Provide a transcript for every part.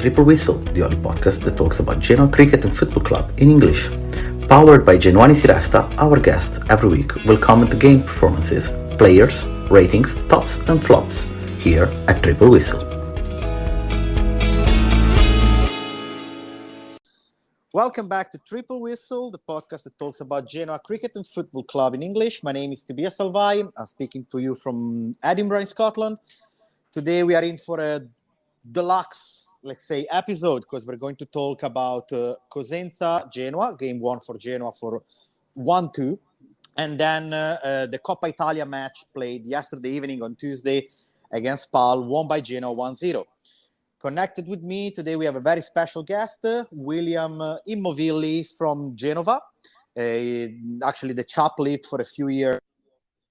Triple Whistle, the only podcast that talks about Genoa Cricket and Football Club in English. Powered by Genuani Siresta, our guests every week will comment the game performances, players, ratings, tops and flops, here at Triple Whistle. Welcome back to Triple Whistle, the podcast that talks about Genoa Cricket and Football Club in English. My name is Tobia Salvai. I'm speaking to you from Edinburgh in Scotland. Today we are in for a deluxe, let's say, episode because we're going to talk about Cosenza, Genoa, game one for Genoa for 1-2. And then the Coppa Italia match played yesterday evening on Tuesday against Pal, won by Genoa 1-0. Connected with me today, we have a very special guest, William Immovilli from Genova. Actually, the chap lived for a few years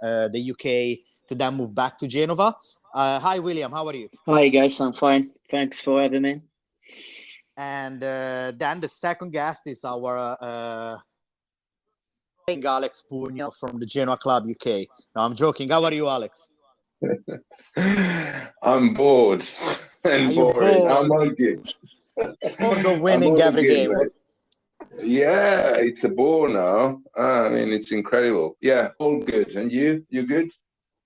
the UK to then move back to Genova. Hi, William. How are you? Hi, guys. I'm fine. Thanks for having me. And then the second guest is our Alex Pugno from the Genoa Club UK. No, I'm joking. How are you, Alex? I'm bored and boring. I'm all good. Bored of winning every game. Mate. Yeah, it's a bore now. I mean, it's incredible. Yeah, all good. And you? You good?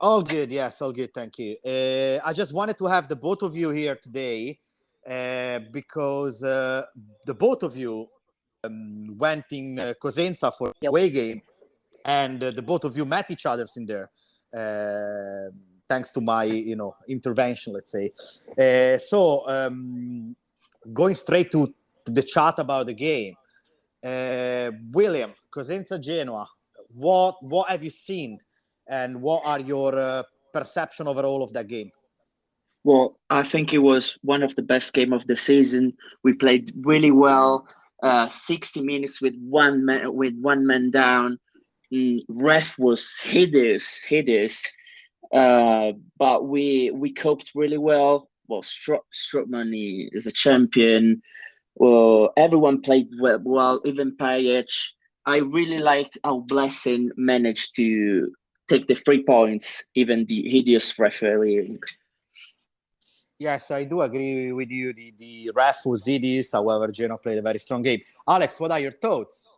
All good. Yes, all good. Thank you. I just wanted to have the both of you here today because the both of you went in Cosenza for the away game, and the both of you met each other in there. Thanks to my, intervention, let's say. So going straight to the chat about the game, William, Cosenza Genoa, what have you seen, and what are your perception overall of that game? Well, I think it was one of the best games of the season. We played really well. 60 minutes with one man down. Ref was hideous. But we coped really well. Well, Strootman is a champion. Well, everyone played well, even Pajic. I really liked how Blessing managed to take the 3 points, even the hideous refereeing. Yes, I do agree with you. The ref was hideous. However, Genoa played a very strong game. Alex, what are your thoughts?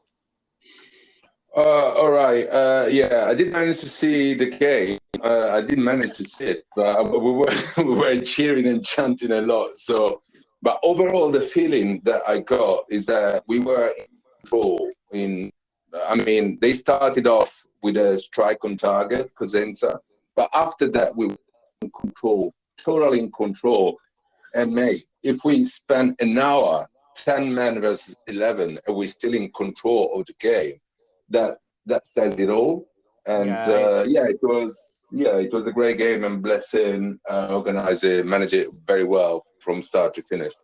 All right. I did manage to see the game. I didn't manage to see it, but we were cheering and chanting a lot. So, but overall, the feeling that I got is that we were in control. They started off with a strike on target, Cosenza, but after that, we were in control, totally in control. And mate, if we spend an hour, 10 men versus 11, and we're still in control of the game, that says it all. And it was a great game, and Blessing organized it, managed it very well from start to finish.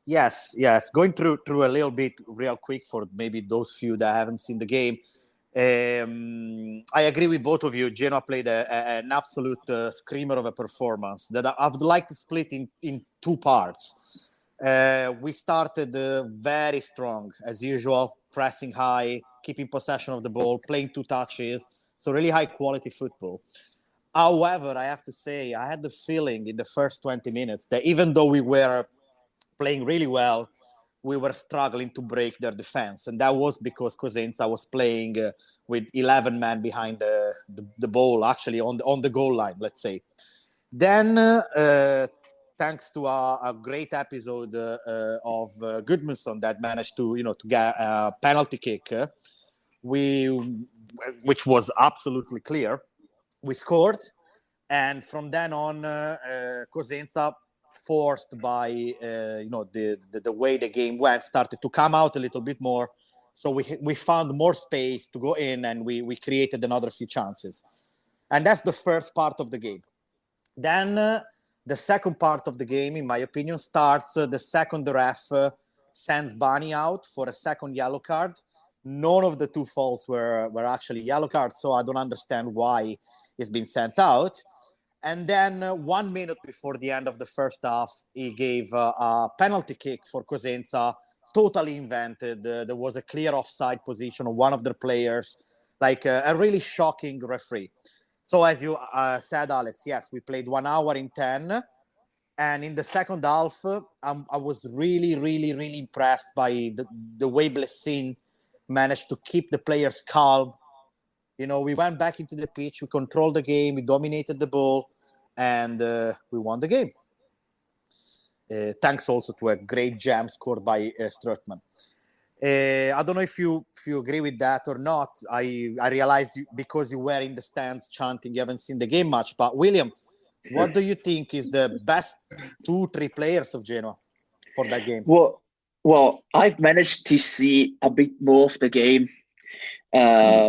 Yes. Going through a little bit real quick for maybe those few that haven't seen the game. I agree with both of you. Genoa played an absolute screamer of a performance that I would like to split in 2 parts. We started very strong, as usual, pressing high, keeping possession of the ball, playing 2 touches, so really high-quality football. However, I have to say, I had the feeling in the first 20 minutes that even though we were playing really well, we were struggling to break their defense. And that was because Cosenza was playing with 11 men behind the ball, actually on the goal line, let's say. Then, thanks to a great episode of Gudmundsson that managed to get a penalty kick, which was absolutely clear, we scored. And from then on, Cosenza, forced by the way the game went, started to come out a little bit more. So we found more space to go in, and we created another few chances. And that's the first part of the game. Then the second part of the game, in my opinion, starts the second the ref sends Bani out for a second yellow card. None of the 2 faults were actually yellow cards, so I don't understand why it's been sent out. And then 1 minute before the end of the first half, he gave a penalty kick for Cosenza, totally invented. There was a clear offside position of one of their players, like a really shocking referee. So as you said, Alex, yes, we played 1 hour in 10. And in the second half, I was really, really, really impressed by the way Blessin managed to keep the players calm. We went back into the pitch, we controlled the game, we dominated the ball, and we won the game. Thanks also to a great jam scored by Strootman. I don't know if you agree with that or not. I realized because you were in the stands chanting, you haven't seen the game much. But William, what do you think is the best 2-3 players of Genoa for that game? Well, I've managed to see a bit more of the game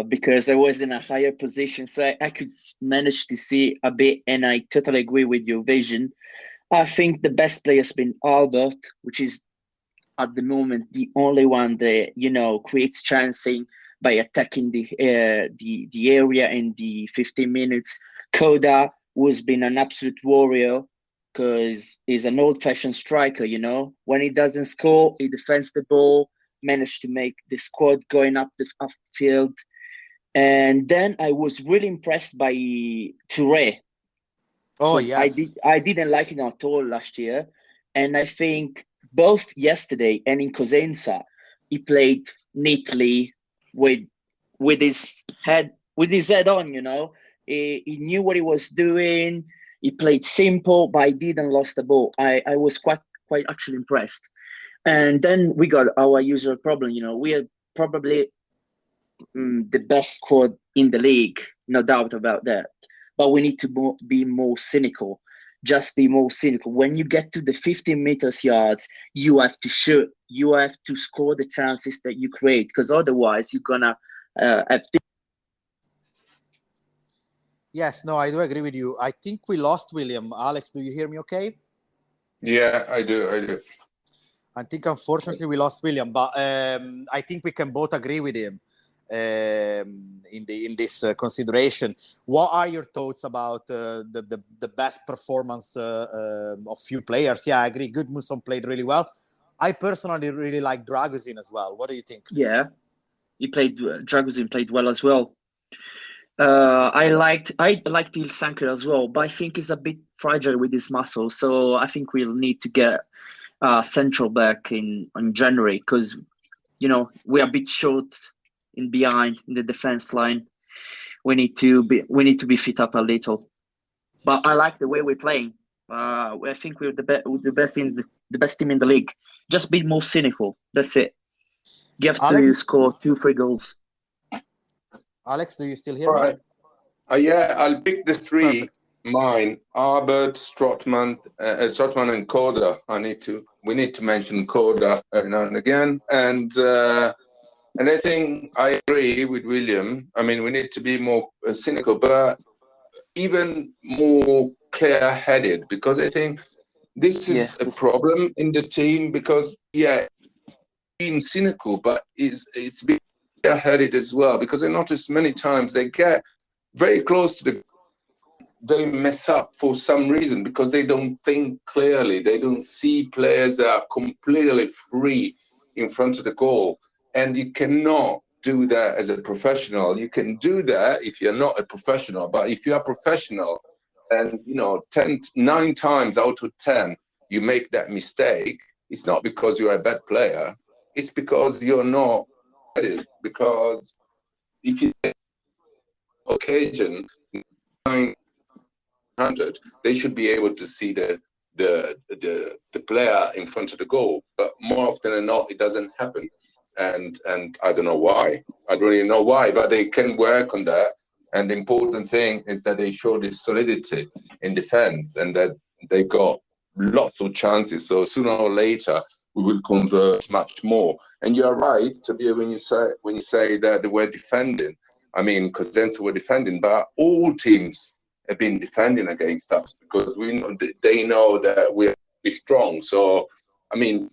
because I was in a higher position, so I could manage to see a bit, and I totally agree with your vision. I think the best player has been Albert, which is at the moment the only one that creates chancing by attacking the area in the 15 minutes. Coda, who's been an absolute warrior because he's an old-fashioned striker. When he doesn't score, he defends the ball, managed to make the squad going up the field. And then I was really impressed by Touré. Oh yes, I didn't like him at all last year, and I think both yesterday and in Cosenza, he played neatly with his head on. He knew what he was doing. He played simple, but he didn't lose the ball. I was quite actually impressed. And then we got our usual problem. We are probably the best squad in the league, no doubt about that. But we need to be more cynical. Just be more cynical. When you get to the 15 meters yards, you have to shoot. You have to score the chances that you create, because otherwise you're gonna have. Yes, no, I do agree with you. I think we lost William. Alex, do you hear me okay? Yeah, I do. I think unfortunately we lost William, but I think we can both agree with him in this consideration. What are your thoughts about the best performance of few players? Yeah, I agree. Gudmundsson played really well. I personally really like Dragusin as well. What do you think? Yeah, Dragusin played well as well. I liked Ilsanker as well, but I think he's a bit fragile with his muscles. So I think we'll need to get central back in January, because we're a bit short behind in the defense line. We need to be fit up a little. But I like the way we're playing. I think we're the best team in the league. Just be more cynical. That's it. You have to score 2-3 goals. Alex, do you still hear me? Yeah, I'll pick the three. Perfect. Mine: Albert, Strootman, and Coda. We need to mention Coda now and again. And I think I agree with William. I mean, we need to be more cynical, but even more clear-headed, because I think this is a problem in the team. Because being cynical, but it's being clear-headed as well. Because I noticed many times they get very close to they mess up for some reason, because they don't think clearly. They don't see players that are completely free in front of the goal. And you cannot do that as a professional. You can do that if you're not a professional. But if you are professional, and 9 times out of 10 you make that mistake, it's not because you're a bad player. It's because you're not ready. Because if you occasion 900, they should be able to see the player in front of the goal. But more often than not, it doesn't happen. And I don't know why. I don't really know why, but they can work on that. And the important thing is that they show this solidity in defense, and that they got lots of chances. So sooner or later, we will convert much more. And you're right, Tobia, when you say that they were defending. I mean, Cosenza were defending, but all teams have been defending against us, because they know that we're strong. So, I mean,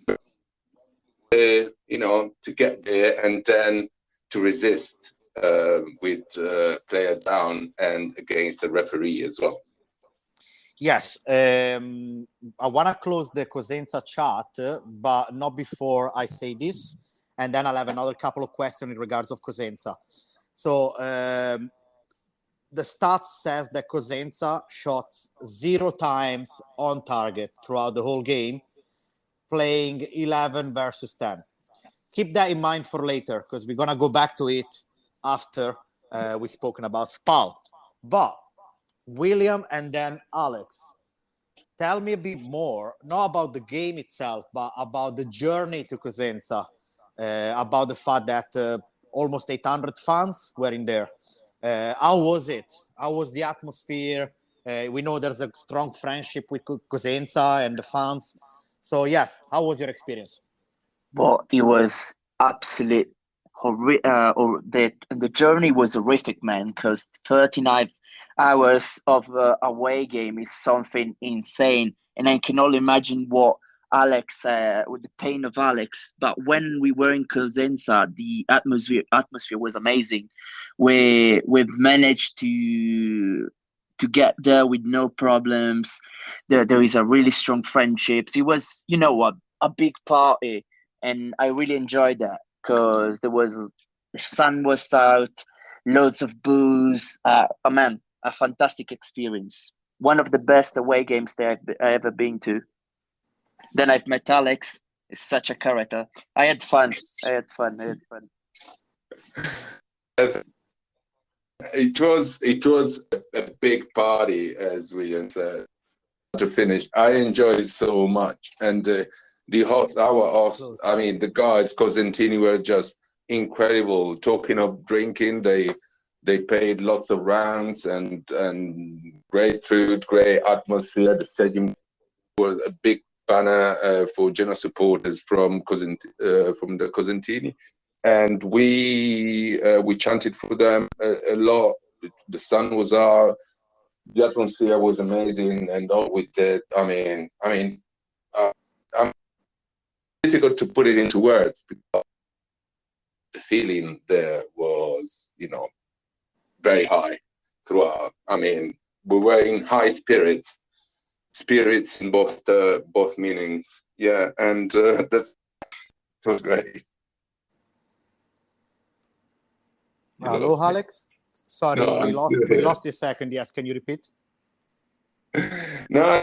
to get there and then to resist with player down and against the referee as well. Yes, I want to close the Cosenza chat, but not before I say this, and then I'll have another couple of questions in regards of Cosenza. So the stats says that Cosenza shot 0 times on target throughout the whole game, playing 11 versus 10. Keep that in mind for later, because we're going to go back to it after we've spoken about Spal. But William and then Alex, tell me a bit more, not about the game itself, but about the journey to Cosenza, about the fact that almost 800 fans were in there. How was it? How was the atmosphere? We know there's a strong friendship with Cosenza and the fans. So, yes, how was your experience? Well, it was absolute the journey was horrific, man, because 39 hours of away game is something insane. And I can only imagine what Alex, with the pain of Alex. But when we were in Cosenza, the atmosphere was amazing. We've managed to get there with no problems. There is a really strong friendships. It was, a big party, and I really enjoyed that because the sun was out, loads of booze. Man, a fantastic experience. One of the best away games that I ever been to. Then I've met Alex. He's such a character. I had fun. It was a big party, as William said. To finish, I enjoyed it so much, and the hot hour of, the guys Cosentini were just incredible. Talking of drinking, they paid lots of rounds and great food, great atmosphere. The stadium was a big banner for Genoa supporters from the Cosentini, and we chanted for them a lot. The sun was out, the atmosphere was amazing, and all we did. Difficult to put it into words because the feeling there was, very high throughout. We were in high spirits in both meanings. Yeah, and it was great. Hello, Alex. Sorry, No, we lost you a second. Yes, can you repeat? No,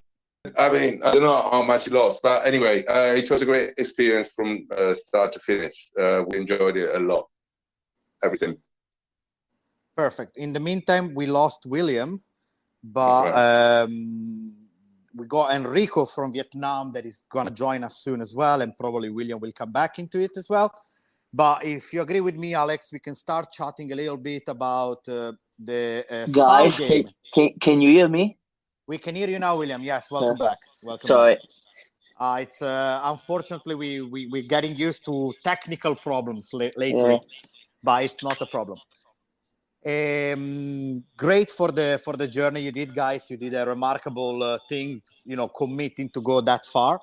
I don't know how much you lost, but anyway, it was a great experience from start to finish. We enjoyed it a lot. Everything. Perfect. In the meantime, we lost William, but we got Enrico from Vietnam that is going to join us soon as well, and probably William will come back into it as well. But if you agree with me, Alex, we can start chatting a little bit about the guys. game. Can you hear me? We can hear you now, William. Yes, welcome back. Sorry. It's unfortunately we're getting used to technical problems lately, but it's not a problem. Great for the journey you did, guys. You did a remarkable thing, committing to go that far.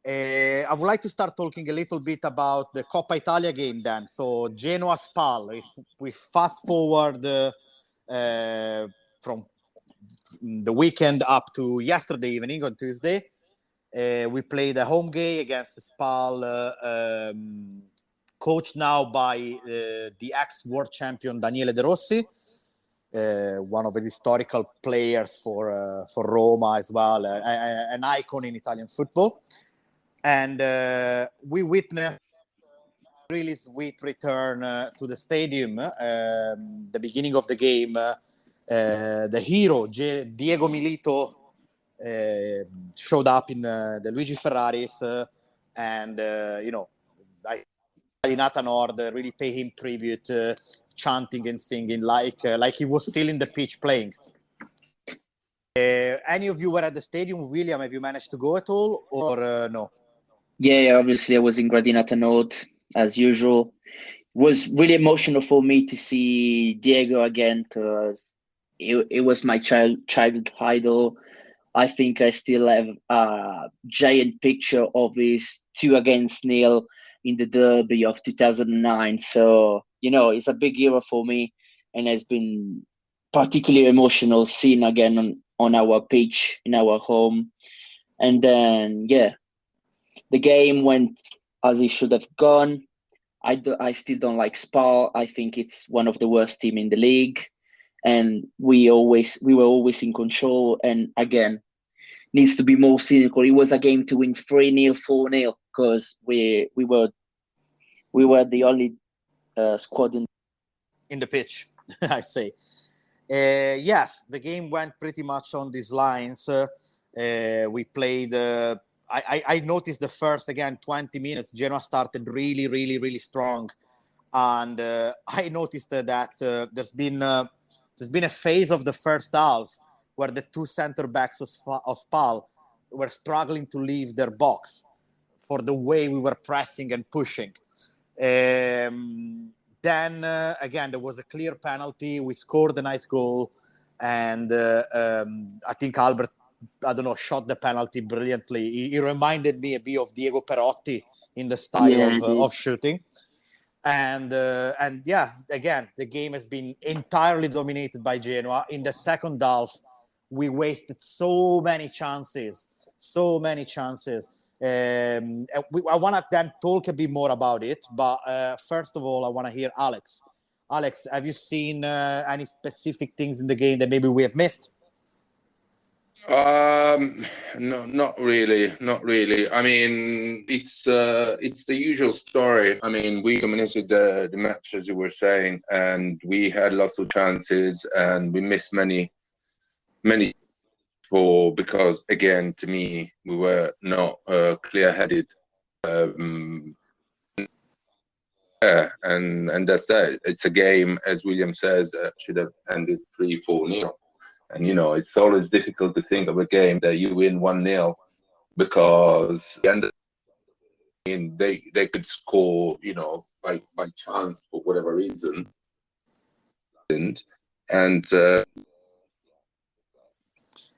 I would like to start talking a little bit about the Coppa Italia game then. So Genoa Spal, if we fast forward from the weekend up to yesterday evening on Tuesday, we played a home game against Spal, coached now by the ex-world champion Daniele De Rossi, one of the historical players for Roma as well, an icon in Italian football. And we witnessed a really sweet return to the stadium. The beginning of the game, the hero, Diego Milito, showed up in the Luigi Ferraris, and, Nathan Nord really pay him tribute, chanting and singing like he was still in the pitch playing. Any of you were at the stadium? William, have you managed to go at all, or no? Yeah, obviously I was in Gradinata Nord as usual. It was really emotional for me to see Diego again because it was my childhood idol. I think I still have a giant picture of his 2-0 in the derby of 2009. So, it's a big era for me, and it's been particularly emotional seeing again on our pitch in our home. And then, the game went as it should have gone. I still don't like Spal. I think it's one of the worst teams in the league. and we were always in control. And again, needs to be more cynical. It was a game to win 3-0, 4-0, because we were the only squad in the pitch, I'd say. Yes, the game went pretty much on these lines. We played. I noticed the first 20 minutes. Genoa started really, really, really strong, and I noticed that there's been a phase of the first half where the two center backs of Spal were struggling to leave their box for the way we were pressing and pushing. Then again, there was a clear penalty. We scored a nice goal, and I think Albert, shot the penalty brilliantly. He reminded me a bit of Diego Perotti in the style of shooting. And yeah, again, the game has been entirely dominated by Genoa. In the second half, we wasted so many chances. I want to then talk a bit more about it, but first of all, I want to hear Alex. Alex, have you seen any specific things in the game that maybe we have missed? No, not really. I mean, it's the usual story. I mean, we dominated the match, as you were saying, and we had lots of chances, and we missed many because, again, to me, we were not clear-headed. And that's that. It's a game, as William says, that should have ended 3-4-0. And, it's always difficult to think of a game that you win 1-0 because they could score, by chance for whatever reason. And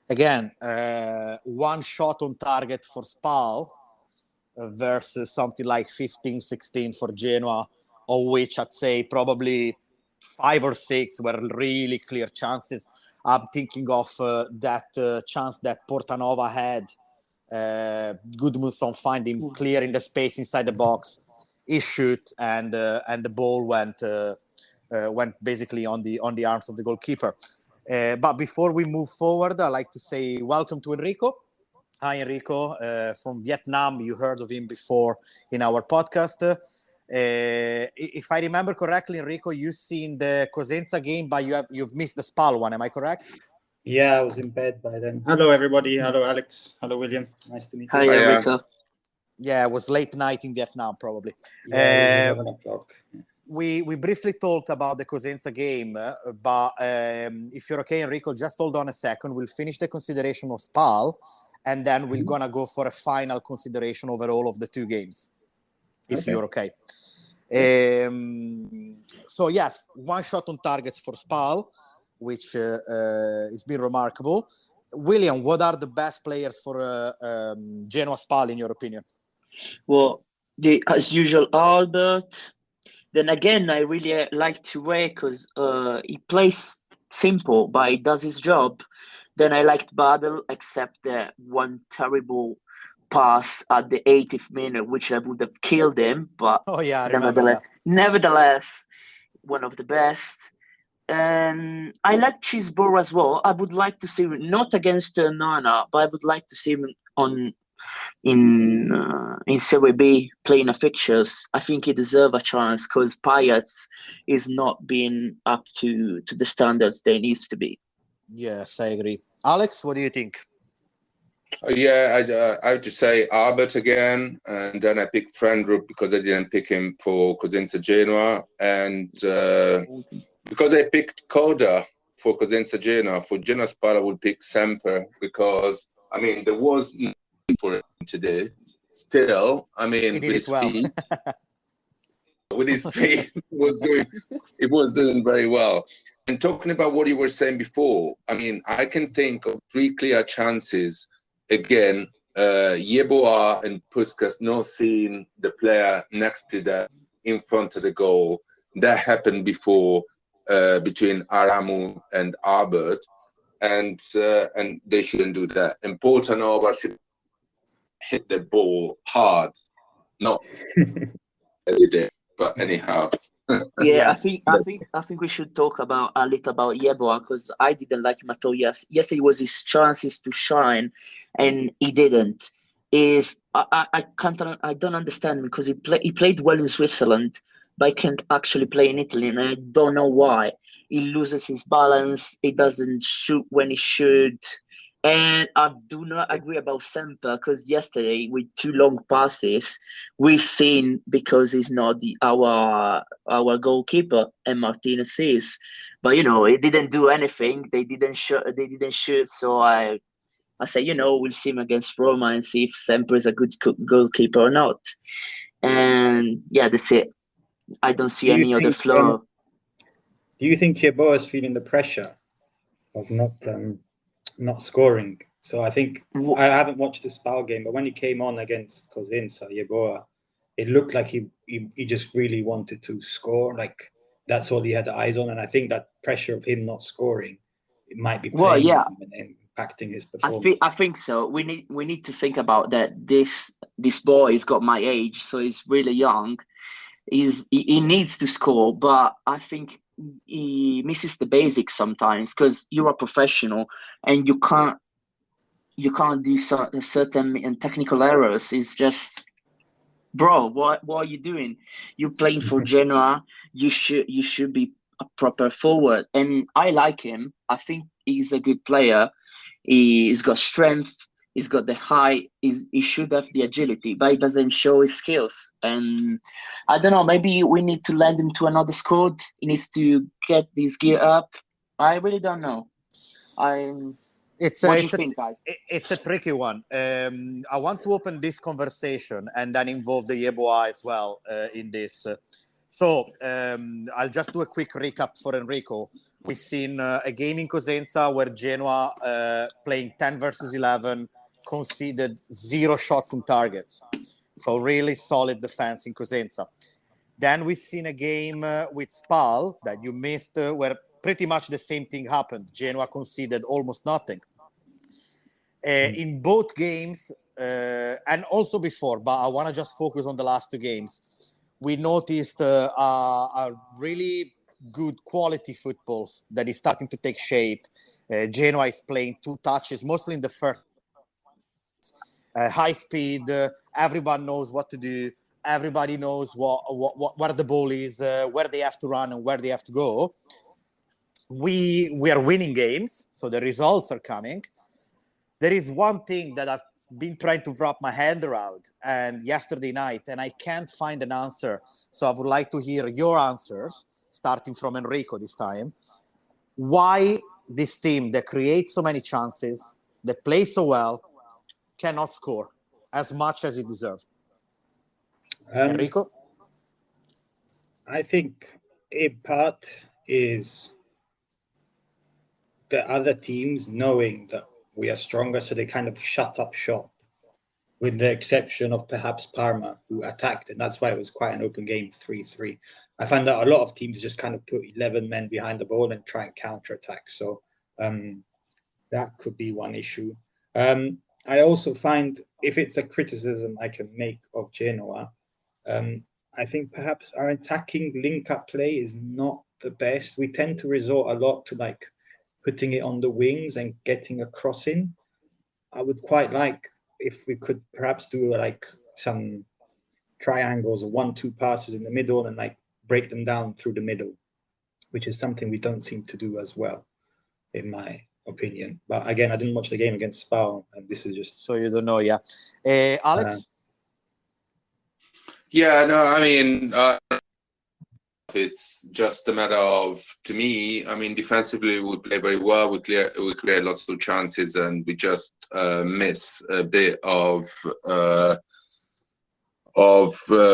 again, one shot on target for Spal versus something like 15, 16 for Genoa, of which I'd say probably 5 or 6 were really clear chances. I'm thinking of that chance that Portanova had. Gudmundsson find him clear in the space inside the box. He shoot, and the ball went basically on the arms of the goalkeeper. But before we move forward, I'd like to say welcome to Enrico. Hi, Enrico, from Vietnam. You heard of him before in our podcast. If I remember correctly, Enrico, you've seen the Cosenza game, but you've missed the Spal one. Am I correct? Yeah, I was in bed by then. Hello, everybody. Hello, Alex. Hello, William. Nice to meet you. Hi, Enrico. Yeah, it was late night in Vietnam, probably. Yeah, 11 o'clock. We briefly talked about the Cosenza game, but if you're okay, Enrico, just hold on a second. We'll finish the consideration of Spal, and then we're gonna go for a final consideration overall of the two games, if you're okay. So yes, one shot on targets for Spal, which has been remarkable. William, what are the best players for Genoa Spal in your opinion? Well, as usual, Albert. Then again, I really like Touré because he plays simple, but he does his job. Then I liked Badal, except that one terrible pass at the 80th minute, which I would have killed him. But nevertheless, one of the best. And I like Chisborough as well. I would like to see him not against Nana, but I would like to see him in Serie B playing a fixtures. I think he deserves a chance because Payet is not being up to the standards they needs to be. Yes, I agree. Alex, what do you think? I have to say Albert again, and then I picked Frendrup because I didn't pick him for Cosenza Genoa, and because I picked Coda for Cosenza Genoa, for Genoa Spal I would pick Semper because, I mean, there was nothing for him today. Still, I mean, with his feet, it was doing very well. And talking about what you were saying before, I mean, I can think of 3 clear chances. Again, Yeboah and Puskas not seeing the player next to them in front of the goal. That happened before between Aramu and Albert, and they shouldn't do that. And Portanova should hit the ball hard, not as he did. But anyhow, Yeah, Yes. I think we should talk about a little about Yeboah because I didn't like Matoya. Yes, it was his chances to shine, and he didn't. I can't I don't understand because he played well in Switzerland, but he can't actually play in Italy, and I don't know why. He loses his balance. He doesn't shoot when he should. And I do not agree about Semper because yesterday with two long passes, we seen because he's not our goalkeeper and Martinez is, but he didn't do anything. They didn't shoot. They didn't shoot. So I say we'll see him against Roma and see if Semper is a good goalkeeper or not. And yeah, that's it. I don't see Do you any other think flaw. do you think Yeboah is feeling the pressure of not scoring? So I think I haven't watched the Spal game, but when he came on against Cosenza, Yeboah, it looked like he just really wanted to score. Like that's all he had eyes on, and I think that pressure of him not scoring, it might be Well, playing yeah, and impacting his I performance. think so. We need to think about that. This boy's got my age, so he's really young. He needs to score, but I think he misses the basics sometimes because you're a professional and you can't do certain technical errors. It's just, bro, what are you doing? You're playing for Genoa. You should be a proper forward, and I like him. I think he's a good player. He's got strength. He's got the height. He should have the agility, but he doesn't show his skills. And I don't know. Maybe we need to lend him to another squad. He needs to get this gear up. I really don't know. What do you think, guys? It's a tricky one. I want to open this conversation and then involve the Yeboah as well in this. I'll just do a quick recap for Enrico. We've seen a game in Cosenza where Genoa, playing 10 versus 11, conceded 0 shots on targets. So really solid defense in Cosenza. Then we've seen a game with Spal that you missed where pretty much the same thing happened. Genoa conceded almost nothing. In both games, and also before, but I want to just focus on the last 2 games, we noticed a really good quality football that is starting to take shape. Genoa is playing 2 touches, mostly in the first. High speed, everyone knows what to do. Everybody knows where the ball is, where they have to run and where they have to go. We are winning games, so the results are coming. There is one thing that I've been trying to wrap my hand around and yesterday night, and I can't find an answer. So I would like to hear your answers, starting from Enrico this time. Why this team that creates so many chances, that plays so well, cannot score as much as it deserves? Enrico? I think a part is the other teams knowing that we are stronger, so they kind of shut up shop, with the exception of perhaps Parma, who attacked, and that's why it was quite an open game, 3-3. I find that a lot of teams just kind of put 11 men behind the ball and try and counter-attack. So that could be one issue. I also find, if it's a criticism I can make of Genoa, I think perhaps our attacking link-up play is not the best. We tend to resort a lot to putting it on the wings and getting a cross in. I would quite like if we could perhaps do some triangles or 1-2 passes in the middle and break them down through the middle, which is something we don't seem to do as well, in my opinion. But again, I didn't watch the game against Spal, and this is just... So you don't know, yeah. Alex? Yeah, no, I mean, it's just a matter of, to me, I mean, defensively we play very well. We create lots of chances, and we just miss a bit of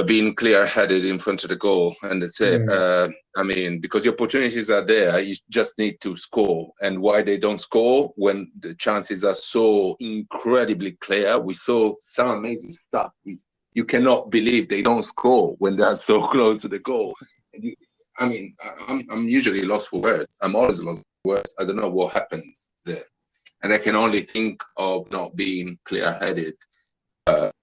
being clear-headed in front of the goal, and that's it. I mean, because the opportunities are there, you just need to score. And why they don't score when the chances are so incredibly clear? We saw some amazing stuff. You cannot believe they don't score when they're so close to the goal. I mean, I'm usually lost for words. I'm always lost for words. I don't know what happens there. And I can only think of not being clear-headed because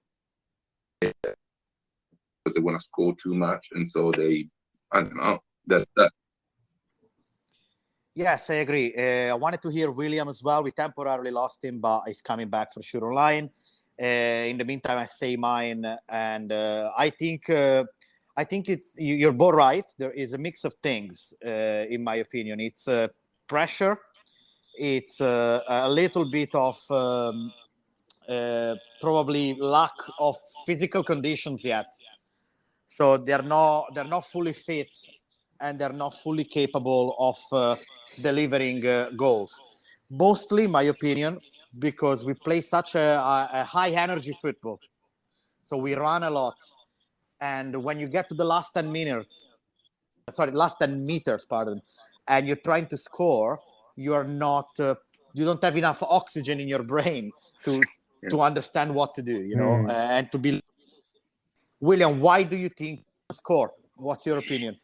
they want to score too much. And so they, I don't know. That. Yes, I agree. I wanted to hear William as well. We temporarily lost him, but he's coming back for sure online. In the meantime, I say mine, and I think you're both right. There is a mix of things, in my opinion. It's pressure. It's a little bit of probably lack of physical conditions yet. So they're not fully fit, and they're not fully capable of delivering goals. Mostly, my opinion, because we play such a high energy football. So we run a lot. And when you get to the last 10 meters, pardon, and you're trying to score, you don't have enough oxygen in your brain to understand what to do, and to be. William, why do you think score? What's your opinion?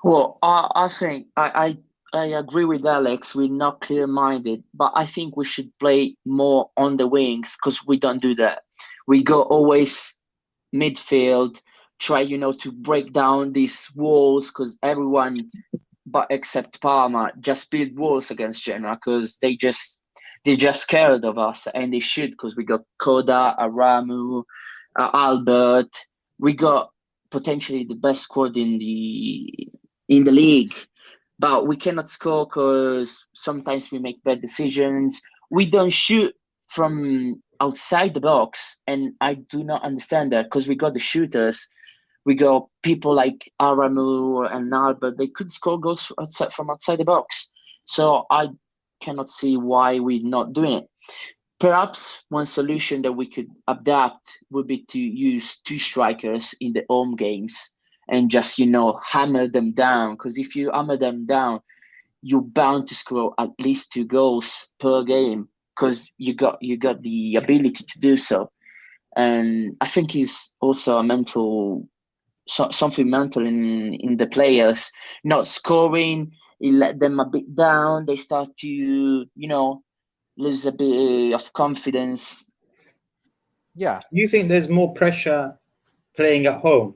Well, I think I agree with Alex. We're not clear-minded, but I think we should play more on the wings because we don't do that. We go always midfield, try to break down these walls because everyone, but except Parma, just build walls against Genoa because they're just scared of us, and they should because we got Koda, Aramu, Albert. We got potentially the best squad in the league, but we cannot score because sometimes we make bad decisions. We don't shoot from outside the box, and I do not understand that because we got the shooters. We got people like Aramu and Albert. They could score goals from outside the box. So I cannot see why we're not doing it. Perhaps one solution that we could adapt would be to use 2 strikers in the home games and just, hammer them down. Because if you hammer them down, you're bound to score at least 2 goals per game because you got the ability to do so. And I think it's also something mental in the players. Not scoring, you let them a bit down. They start to, lose a bit of confidence. Yeah. You think there's more pressure playing at home?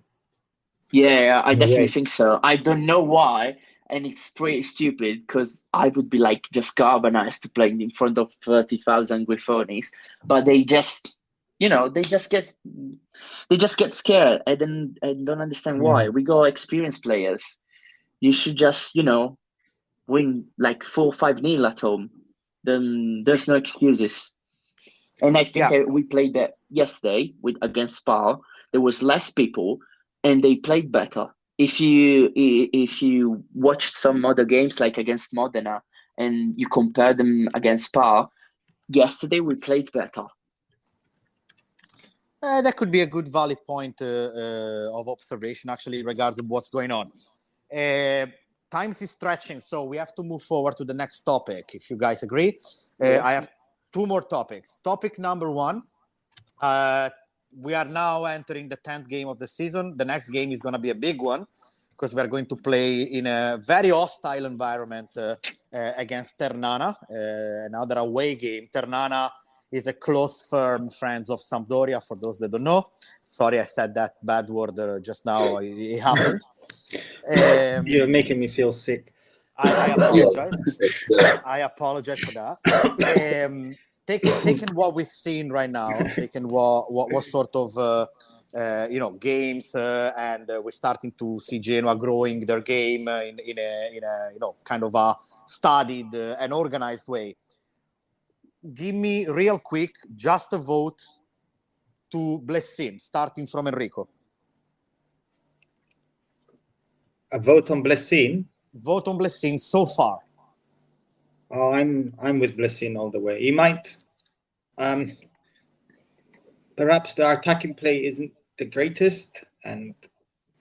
Yeah, I definitely think so. I don't know why, and it's pretty stupid because I would be like just galvanized to playing in front of 30,000 Griffonis, but they just, they just get scared. I don't understand why. We got experienced players. You should just, win like 4 or 5-0 at home. Then there's no excuses. And I think we played that yesterday against Spal. There was less people, and they played better. If you watched some other games like against Modena and you compare them against Spal, yesterday we played better. That could be a good valid point of observation, actually, regards of what's going on. Time is stretching, so we have to move forward to the next topic, if you guys agree. I have 2 more topics. Topic number 1, we are now entering the 10th game of the season. The next game is going to be a big one because we're going to play in a very hostile environment against Ternana, another away game. Ternana is a close, firm friends of Sampdoria, for those that don't know. Sorry, I said that bad word just now. It happened. You're making me feel sick. I apologize. I apologize for that. Taking what we've seen right now, taking what sort of games, and we're starting to see Genoa growing their game in a kind of a studied and organized way. Give me real quick just a vote to Blessin, starting from Enrico. A vote on Blessin? Vote on Blessin so far. Oh, I'm with Blessin all the way. He might, perhaps the attacking play isn't the greatest,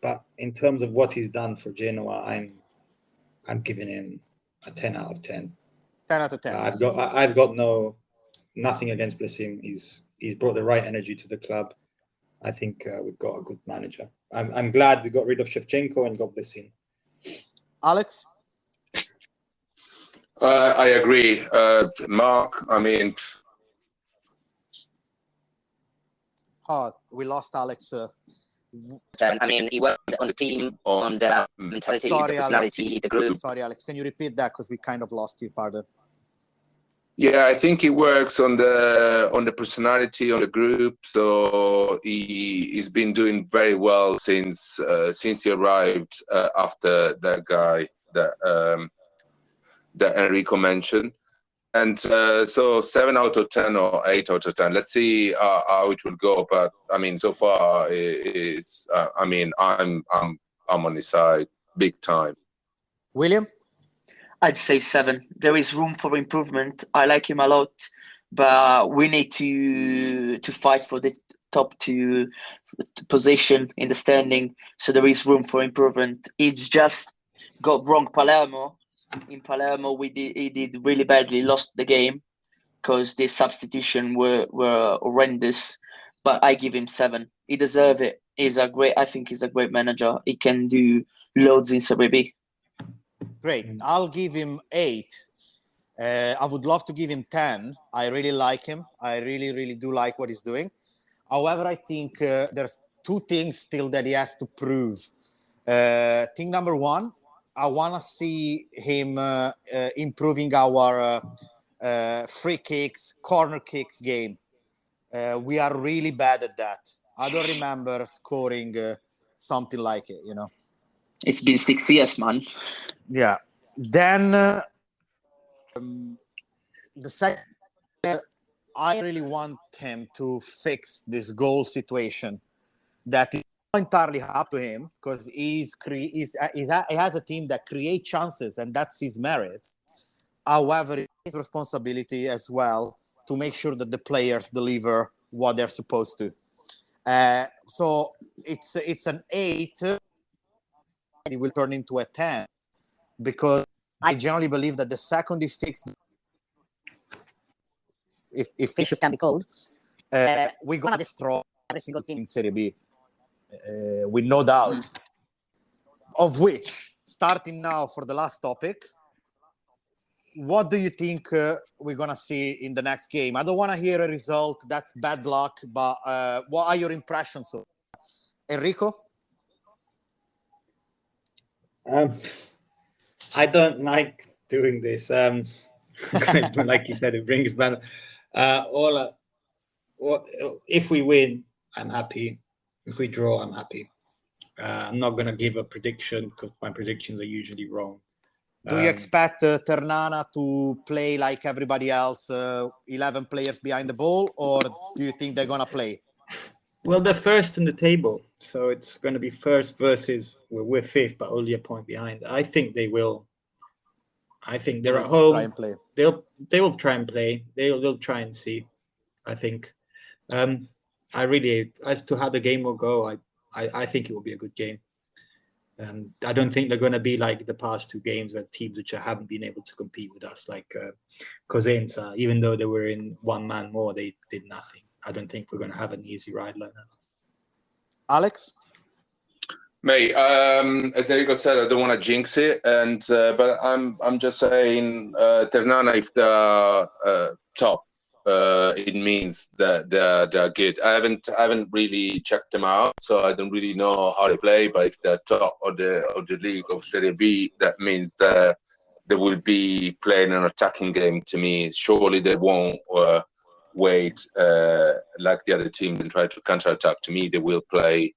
but in terms of what he's done for Genoa, I'm giving him a 10 out of 10. 10 out of 10. I've got nothing against Blessin. He's brought the right energy to the club. I think we've got a good manager. I'm glad we got rid of Shevchenko and got Blessin. Alex? I agree. Mark, I mean... we lost Alex. I mean, he worked on the team, on the mentality, the personality, the group. Sorry, Alex. Can you repeat that? Because we kind of lost you. Pardon. Yeah, I think he works on the personality, on the group. So he's been doing very well since he arrived after that guy that Enrico mentioned. And so 7 out of 10 or 8 out of 10. Let's see how it will go. But I mean, so far, I'm on his side big time. William? I'd say 7. There is room for improvement. I like him a lot, but we need to fight for the top 2 position in the standing. So there is room for improvement. It's just got wrong Palermo. In Palermo, he did really badly, lost the game because the substitution were horrendous. But I give him 7. He deserves it. I think he's a great manager. He can do loads in Serie B. Great. I'll give him 8. I would love to give him 10. I really like him. I really, really do like what he's doing. However, I think there's 2 things still that he has to prove. Thing number 1, I want to see him improving our free kicks, corner kicks game. We are really bad at that. I don't remember scoring something like it, It's been 6 years, man. Yeah. Then the second, I really want him to fix this goal situation that is not entirely up to him, because he has a team that creates chances, and that's his merit. However, it's his responsibility as well to make sure that the players deliver what they're supposed to. So it's an 8. It will turn into a 10, because I generally believe that the second he fixed, if fishes can be called, we're gonna destroy every single team in Serie B, with no doubt. Of which, starting now for the last topic, what do you think we're gonna see in the next game? I don't want to hear a result. That's bad luck. But what are your impressions of Enrico? I don't like doing this. Like you said, it brings bad. If we win, I'm happy. If we draw, I'm happy. I'm not going to give a prediction because my predictions are usually wrong. Do you expect Ternana to play like everybody else, 11 players behind the ball, or do you think they're going to play? Well, they're first in the table, so it's going to be first versus we're 5th, but only a point behind. I think they will. I think they're at home. Try and play. They will try and play. They'll try and see. I think. I really, as to how the game will go, I think it will be a good game. I don't think they're going to be like the past 2 games where teams which haven't been able to compete with us, like Cosenza. Even though they were in 1 man more, they did nothing. I don't think we're going to have an easy ride like that. Alex? Mate, as Enrico said, I don't want to jinx it, but I'm just saying, Ternana, if they're top, it means that they're good. I haven't really checked them out, so I don't really know how they play. But if they're top of the league of Serie B, that means that they will be playing an attacking game. To me, surely they won't wait like the other team and try to counter-attack. To me, they will play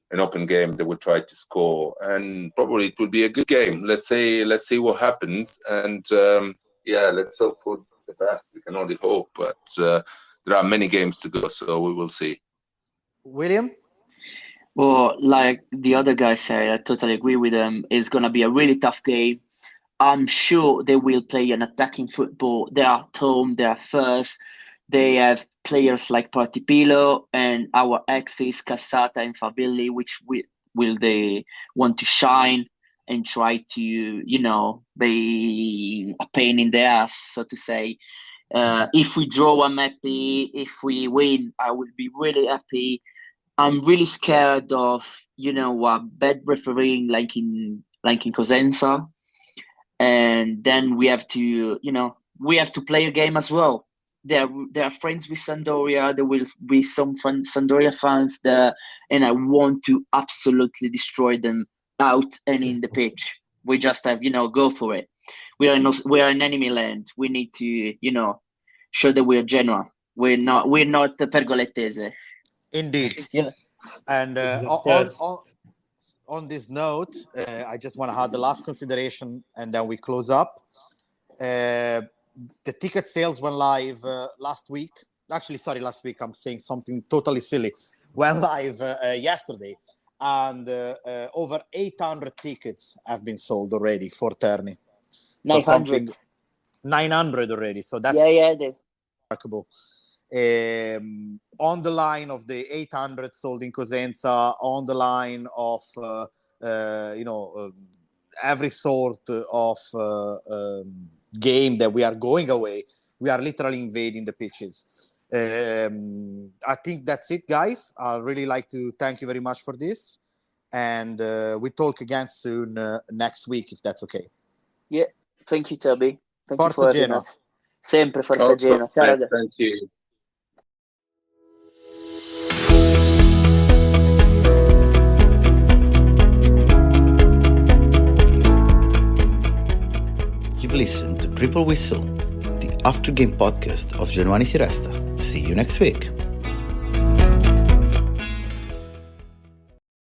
an open game. They will try to score, and probably it will be a good game. Let's see what happens, and let's hope for the best. We can only hope, but there are many games to go, so we will see. William? Well, like the other guy said, I totally agree with them. It's going to be a really tough game. I'm sure they will play an attacking football. They are at home. They are first. They have players like Partipilo and our exes, Cassata and Fabilli, which will they want to shine and try to, be a pain in the ass, so to say. If we draw, I'm happy. If we win, I will be really happy. I'm really scared of, bad refereeing like in Cosenza. And then we have to, play a game as well. They are friends with Sampdoria. There will be some Sampdoria fans there, and I want to absolutely destroy them out and in the pitch. We just have, go for it. We are in enemy land. We need to, show that we are Genoa. We're not the Pergolettese. Indeed. Yeah. And on this note, I just want to have the last consideration, and then we close up. The ticket sales went live last week. Actually, sorry, last week. I'm saying something totally silly. Went live yesterday, and over 800 tickets have been sold already for Terni. 900. 900 already. So that's remarkable. On the line of the 800 sold in Cosenza, on the line of every sort of game that we are going away, we are literally invading the pitches. I think that's it, guys. I'd really like to thank you very much for this, and we talk again soon next week, if that's okay. Yeah, thank you, Toby. Thank Forza you for Genoa. us. Sempre Forza Genoa. Ciao. Thank you. You've listened to Triple Whistle, the after game podcast of Genoa Si Resta. See you next week.